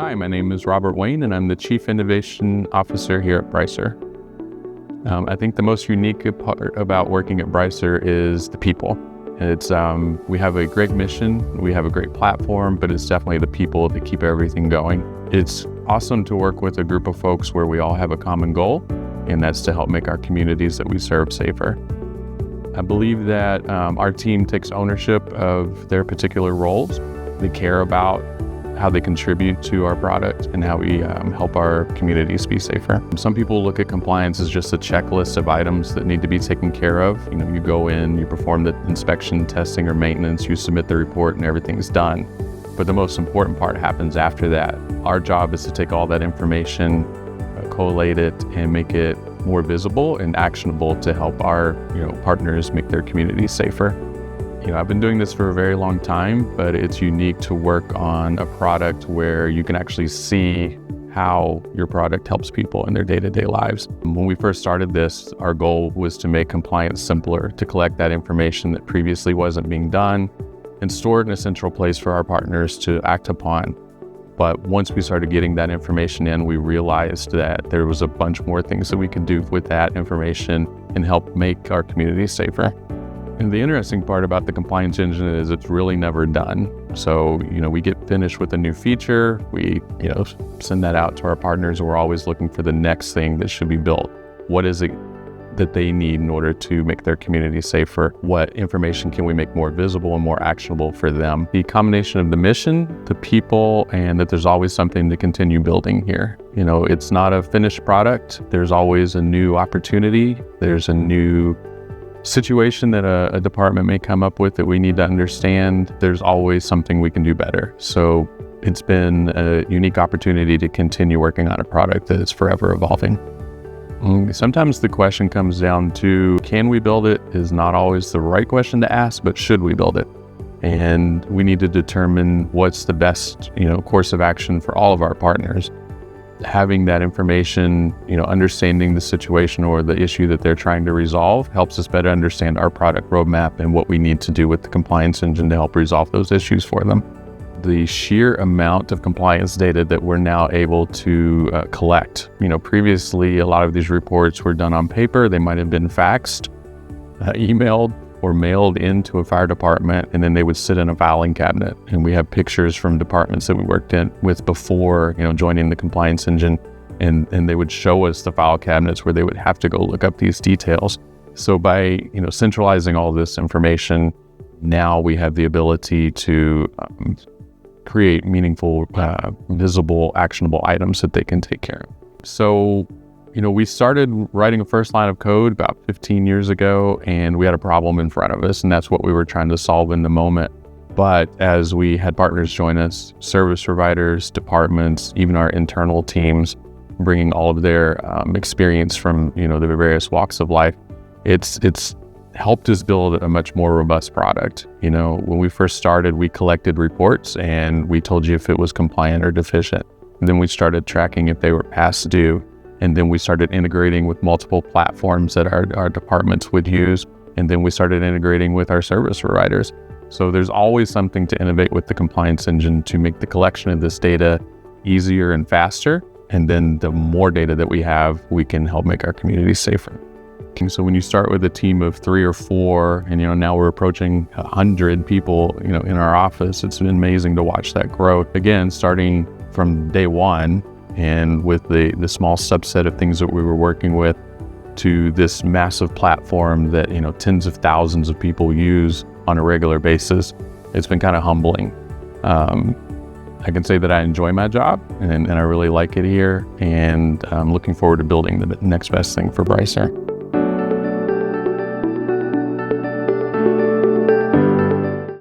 Hi, my name is Robert Wayne, and I'm the Chief Innovation Officer here at Brycer. I think the most unique part about working at Brycer is the people. It's we have a great mission, we have a great platform, but it's definitely the people that keep everything going. It's awesome to work with a group of folks where we all have a common goal, and that's to help make our communities that we serve safer. I believe that our team takes ownership of their particular roles. They care about how they contribute to our product and how we help our communities be safer. Some people look at compliance as just a checklist of items that need to be taken care of. You go in, you perform the inspection, testing, or maintenance, you submit the report, and everything's done. But the most important part happens after that. Our job is to take all that information, collate it, and make it more visible and actionable to help our partners make their communities safer. I've been doing this for a very long time, but it's unique to work on a product where you can actually see how your product helps people in their day-to-day lives. When we first started this, our goal was to make compliance simpler, to collect that information that previously wasn't being done and store it in a central place for our partners to act upon. But once we started getting that information in, we realized that there was a bunch more things that we could do with that information and help make our community safer. And the interesting part about the compliance engine is it's really never done. So, we get finished with a new feature, we, send that out to our partners, and we're always looking for the next thing that should be built. What is it that they need in order to make their community safer? What information can we make more visible and more actionable for them? The combination of the mission, the people, and that there's always something to continue building here. It's not a finished product. There's always a new opportunity. There's a new situation that a department may come up with that we need to understand. There's always something we can do better. So it's been a unique opportunity to continue working on a product that is forever evolving. Sometimes the question comes down to, can we build it is not always the right question to ask, but should we build it? And we need to determine what's the best, course of action for all of our partners. Having that information, understanding the situation or the issue that they're trying to resolve helps us better understand our product roadmap and what we need to do with the compliance engine to help resolve those issues for them. The sheer amount of compliance data that we're now able to collect. Previously, a lot of these reports were done on paper. They might have been faxed, emailed, or mailed into a fire department, and then they would sit in a filing cabinet. And we have pictures from departments that we worked with before, joining the compliance engine, and they would show us the file cabinets where they would have to go look up these details. So by, centralizing all this information, now we have the ability to create meaningful, visible, actionable items that they can take care of. So we started writing a first line of code about 15 years ago, and we had a problem in front of us, and that's what we were trying to solve in the moment. But as we had partners join us, service providers, departments, even our internal teams, bringing all of their experience from the various walks of life, it's helped us build a much more robust product. When we first started, we collected reports and we told you if it was compliant or deficient. And then we started tracking if they were past due. And then we started integrating with multiple platforms that our departments would use. And then we started integrating with our service providers. So there's always something to innovate with the compliance engine to make the collection of this data easier and faster. And then the more data that we have, we can help make our community safer. So when you start with a team of 3 or 4, and now we're approaching 100 people, in our office, it's been amazing to watch that growth. Again, starting from day one, and with the small subset of things that we were working with, to this massive platform that tens of thousands of people use on a regular basis, it's been kind of humbling. I can say that I enjoy my job and I really like it here, and I'm looking forward to building the next best thing for Brycer.